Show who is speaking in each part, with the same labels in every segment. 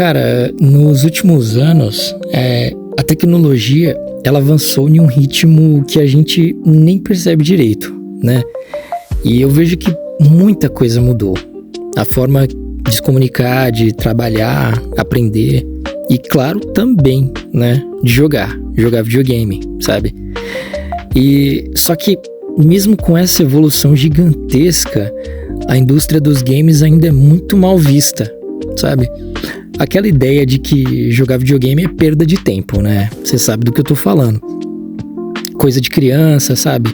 Speaker 1: Cara, nos últimos anos, a tecnologia ela avançou em um ritmo que a gente nem percebe direito, né? E eu vejo que muita coisa mudou. A forma de se comunicar, de trabalhar, aprender e, claro, também, né, de jogar videogame, sabe? E só que mesmo com essa evolução gigantesca, a indústria dos games ainda é muito mal vista, sabe? Aquela ideia de que jogar videogame é perda de tempo, né? Você sabe do que eu tô falando. Coisa de criança, sabe?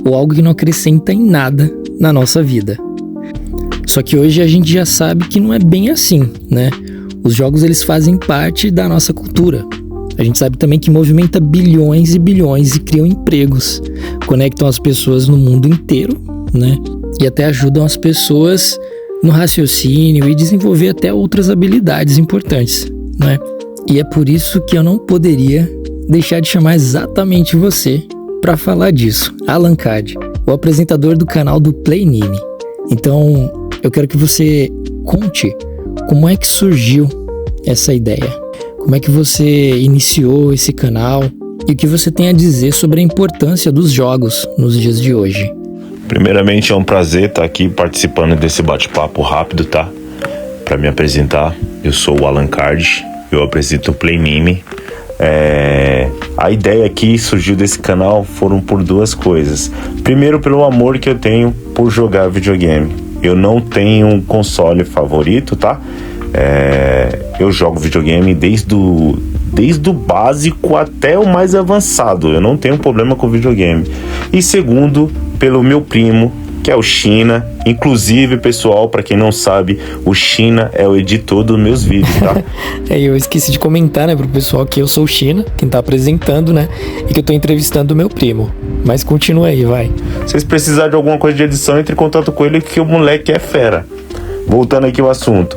Speaker 1: Ou algo que não acrescenta em nada na nossa vida. Só que hoje a gente já sabe que não é bem assim, né? Os jogos, eles fazem parte da nossa cultura. A gente sabe também que movimenta bilhões e bilhões e criam empregos. Conectam as pessoas no mundo inteiro, né? E até ajudam as pessoas no raciocínio e desenvolver até outras habilidades importantes, né? E é por isso que eu não poderia deixar de chamar exatamente você para falar disso, Alan Card, o apresentador do canal do Play Anime. Então, eu quero que você conte como é que surgiu essa ideia, como é que você iniciou esse canal e o que você tem a dizer sobre a importância dos jogos nos dias de hoje.
Speaker 2: Primeiramente, é um prazer estar aqui participando desse bate-papo rápido, tá? Para me apresentar, eu sou o Alan Card, eu apresento o Play Anime. A ideia aqui surgiu desse canal foram por duas coisas. Primeiro, pelo amor que eu tenho por jogar videogame. Eu não tenho um console favorito, tá? Eu jogo videogame desde o básico até o mais avançado. Eu não tenho problema com videogame. E segundo, pelo meu primo, que é o China. Inclusive, pessoal, pra quem não sabe, o China é o editor dos meus vídeos, tá?
Speaker 1: Eu esqueci de comentar, né, pro pessoal que eu sou o China, quem tá apresentando, né, e que eu tô entrevistando o meu primo. Mas continua aí, vai.
Speaker 2: Se vocês precisarem de alguma coisa de edição, entre em contato com ele, que o moleque é fera. Voltando aqui ao assunto.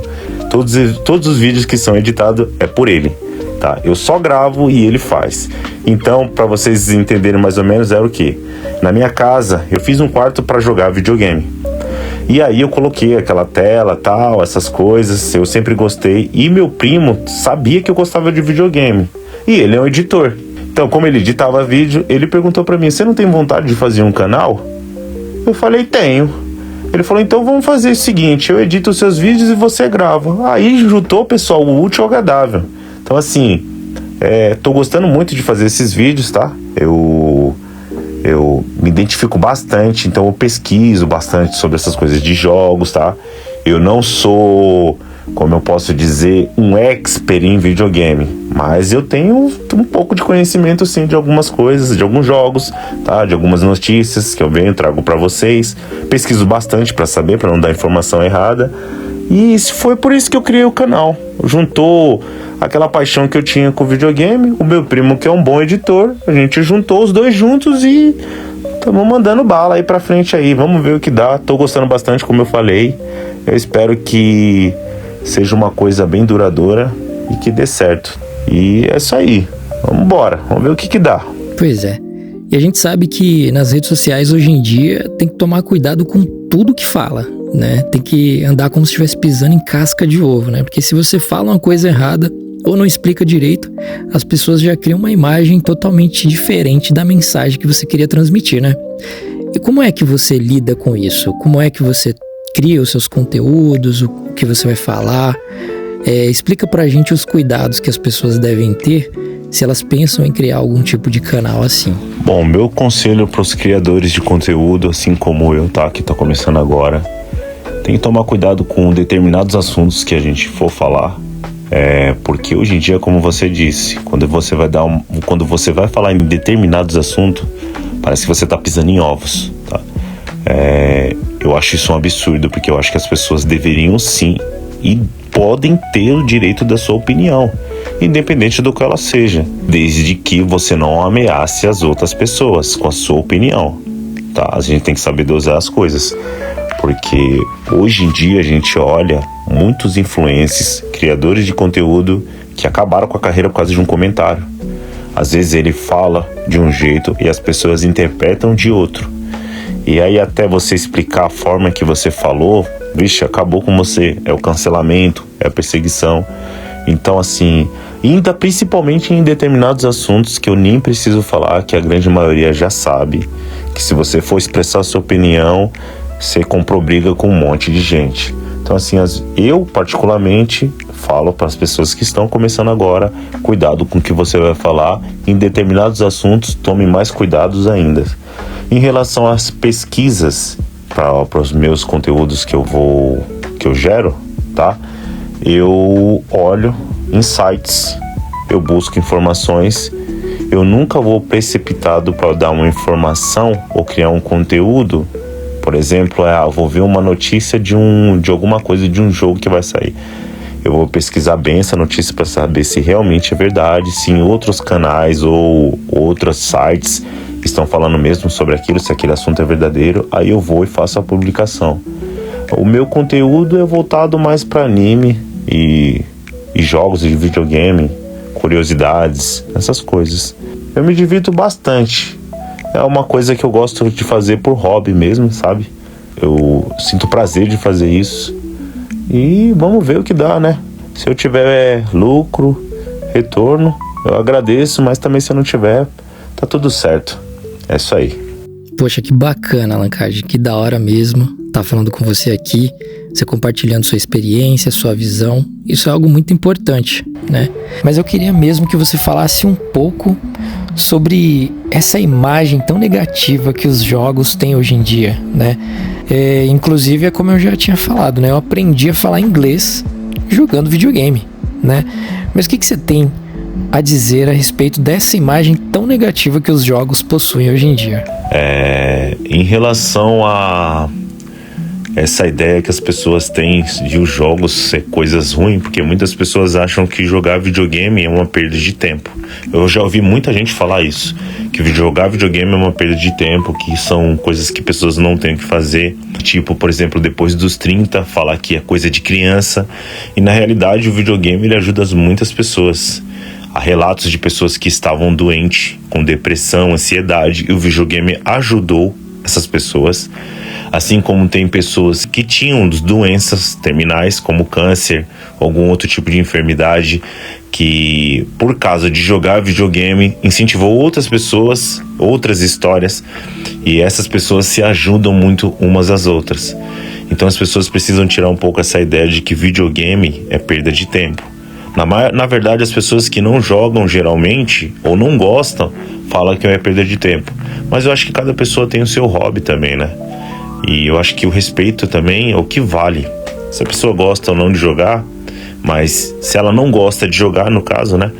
Speaker 2: Todos os vídeos que são editados é por ele, tá? Eu só gravo e ele faz. Então, pra vocês entenderem mais ou menos, era o quê? Na minha casa, eu fiz um quarto pra jogar videogame. E aí eu coloquei aquela tela, tal, essas coisas, eu sempre gostei. E meu primo sabia que eu gostava de videogame. E ele é um editor. Então, como ele editava vídeo, ele perguntou pra mim, você não tem vontade de fazer um canal? Eu falei, tenho. Ele falou, então vamos fazer o seguinte, eu edito os seus vídeos e você grava. Aí juntou, pessoal, o útil ao agradável. Então, assim, tô gostando muito de fazer esses vídeos, tá? Eu me identifico bastante, então eu pesquiso bastante sobre essas coisas de jogos, tá? Eu não sou, como eu posso dizer, um expert em videogame, mas eu tenho um pouco de conhecimento, sim, de algumas coisas, de alguns jogos, tá? De algumas notícias que eu trago pra vocês. Pesquiso bastante pra saber, pra não dar informação errada. E foi por isso que eu criei o canal. Juntou aquela paixão que eu tinha com o videogame, o meu primo, que é um bom editor, a gente juntou os dois juntos e estamos mandando bala aí pra frente aí. Vamos ver o que dá. Tô gostando bastante, como eu falei. Eu espero que seja uma coisa bem duradoura e que dê certo. E é isso aí. Vamos embora. Vamos ver o que dá.
Speaker 1: Pois é. E a gente sabe que nas redes sociais hoje em dia tem que tomar cuidado com tudo que fala, né? Tem que andar como se estivesse pisando em casca de ovo, né? Porque se você fala uma coisa errada ou não explica direito, as pessoas já criam uma imagem totalmente diferente da mensagem que você queria transmitir, né? E como é que você lida com isso? Como é que você cria os seus conteúdos, o que você vai falar? Explica pra gente os cuidados que as pessoas devem ter se elas pensam em criar algum tipo de canal assim.
Speaker 2: Bom, meu conselho para os criadores de conteúdo, assim como eu, tá? Que tá começando agora, tem que tomar cuidado com determinados assuntos que a gente for falar. Porque hoje em dia, como você disse, quando você vai falar em determinados assuntos, parece que você tá pisando em ovos, tá? Eu acho isso um absurdo, porque eu acho que as pessoas deveriam sim e podem ter o direito da sua opinião, independente do que ela seja, desde que você não ameace as outras pessoas com a sua opinião, tá? A gente tem que saber dosar as coisas, porque hoje em dia a gente olha muitos influencers, criadores de conteúdo que acabaram com a carreira por causa de um comentário. Às vezes ele fala de um jeito e as pessoas interpretam de outro. E aí até você explicar a forma que você falou, vixe, acabou com você. É o cancelamento, é a perseguição. Então, assim, ainda principalmente em determinados assuntos que eu nem preciso falar, que a grande maioria já sabe, que se você for expressar sua opinião, você comprou briga com um monte de gente. Então, assim, eu particularmente falo para as pessoas que estão começando agora, cuidado com o que você vai falar. Em determinados assuntos, tome mais cuidados ainda. Em relação às pesquisas para os meus conteúdos que eu gero, tá? Eu olho em sites, eu busco informações. Eu nunca vou precipitado para dar uma informação ou criar um conteúdo. Por exemplo, vou ver uma notícia de alguma coisa, de um jogo que vai sair. Eu vou pesquisar bem essa notícia para saber se realmente é verdade, se em outros canais ou outros sites estão falando mesmo sobre aquilo, se aquele assunto é verdadeiro. Aí eu vou e faço a publicação. O meu conteúdo é voltado mais para anime e jogos de videogame, curiosidades, essas coisas. Eu me divirto bastante. É uma coisa que eu gosto de fazer por hobby mesmo, sabe? Eu sinto prazer de fazer isso. E vamos ver o que dá, né? Se eu tiver lucro, retorno, eu agradeço. Mas também se eu não tiver, tá tudo certo. É isso aí.
Speaker 1: Poxa, que bacana, Alancard. Que da hora mesmo tá falando com você aqui. Você compartilhando sua experiência, sua visão. Isso é algo muito importante, né? Mas eu queria mesmo que você falasse um pouco sobre essa imagem tão negativa que os jogos têm hoje em dia, né? Inclusive, é como eu já tinha falado, né? Eu aprendi a falar inglês jogando videogame, né? Mas o que você tem a dizer a respeito dessa imagem tão negativa que os jogos possuem hoje em dia?
Speaker 2: Em relação a essa ideia que as pessoas têm de os jogos ser coisas ruins, porque muitas pessoas acham que jogar videogame é uma perda de tempo. Eu já ouvi muita gente falar isso, que jogar videogame é uma perda de tempo, que são coisas que pessoas não têm que fazer. Tipo, por exemplo, depois dos 30, falar que é coisa de criança. E na realidade o videogame ele ajuda muitas pessoas. Há relatos de pessoas que estavam doentes, com depressão, ansiedade, e o videogame ajudou essas pessoas. Assim como tem pessoas que tinham doenças terminais, como câncer, algum outro tipo de enfermidade, que por causa de jogar videogame incentivou outras pessoas, outras histórias, e essas pessoas se ajudam muito umas às outras. Então as pessoas precisam tirar um pouco essa ideia de que videogame é perda de tempo. Na verdade, as pessoas que não jogam geralmente, ou não gostam, falam que é perda de tempo. Mas eu acho que cada pessoa tem o seu hobby também, né? E eu acho que o respeito também é o que vale. Se a pessoa gosta ou não de jogar, mas se ela não gosta de jogar, no caso, né?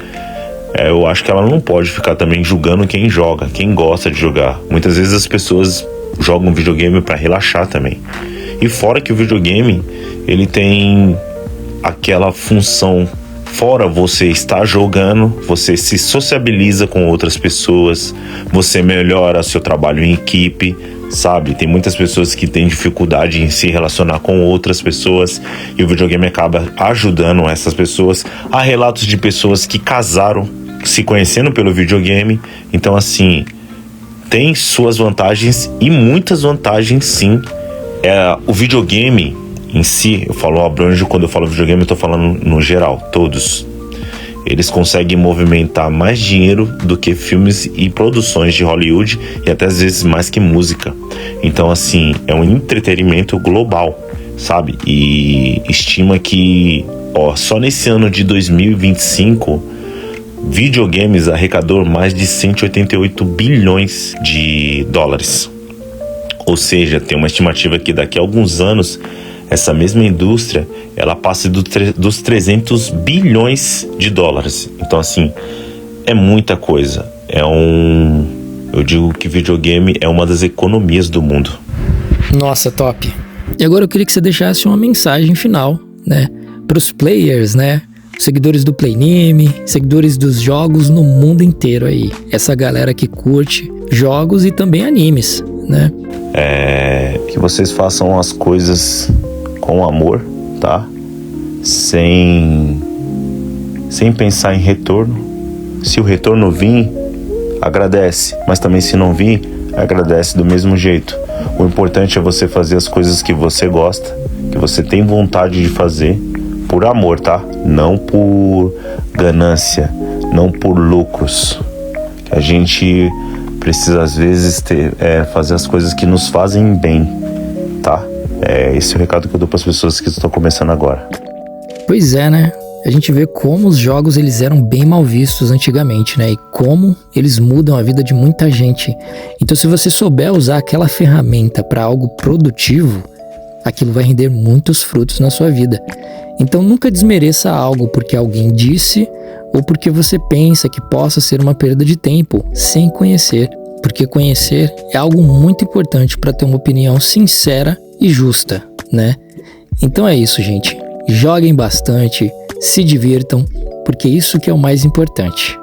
Speaker 2: Eu acho que ela não pode ficar também julgando quem joga, quem gosta de jogar. Muitas vezes as pessoas jogam videogame para relaxar também. E fora que o videogame, ele tem aquela função. Fora você estar jogando, você se sociabiliza com outras pessoas, você melhora seu trabalho em equipe, sabe? Tem muitas pessoas que têm dificuldade em se relacionar com outras pessoas e o videogame acaba ajudando essas pessoas. Há relatos de pessoas que casaram se conhecendo pelo videogame. Então, assim, tem suas vantagens e muitas vantagens, sim. O videogame em si, eu falo abranjo, quando eu falo videogame eu tô falando no geral, todos. Eles conseguem movimentar mais dinheiro do que filmes e produções de Hollywood e até às vezes mais que música. Então, assim, é um entretenimento global, sabe? E estima que, só nesse ano de 2025, videogames arrecadou mais de 188 bilhões de dólares. Ou seja, tem uma estimativa que daqui a alguns anos essa mesma indústria, ela passa dos 300 bilhões de dólares. Então, assim, é muita coisa. Eu digo que videogame é uma das economias do mundo.
Speaker 1: Nossa, top. E agora eu queria que você deixasse uma mensagem final, né? Para os players, né? Seguidores do Playname, seguidores dos jogos no mundo inteiro aí. Essa galera que curte jogos e também animes, né?
Speaker 2: Que vocês façam as coisas com amor, tá? Sem pensar em retorno. Se o retorno vir, agradece, mas também se não vir, agradece do mesmo jeito. O importante é você fazer as coisas que você gosta, que você tem vontade de fazer por amor, tá? Não por ganância, não por lucros. A gente precisa às vezes fazer as coisas que nos fazem bem, tá? Esse é o recado que eu dou para as pessoas que estão começando agora.
Speaker 1: Pois é, né? A gente vê como os jogos eles eram bem mal vistos antigamente, né? E como eles mudam a vida de muita gente. Então, se você souber usar aquela ferramenta para algo produtivo, aquilo vai render muitos frutos na sua vida. Então, nunca desmereça algo porque alguém disse ou porque você pensa que possa ser uma perda de tempo, sem conhecer. Porque conhecer é algo muito importante para ter uma opinião sincera e justa, né? Então é isso, gente. Joguem bastante, se divirtam, porque isso que é o mais importante.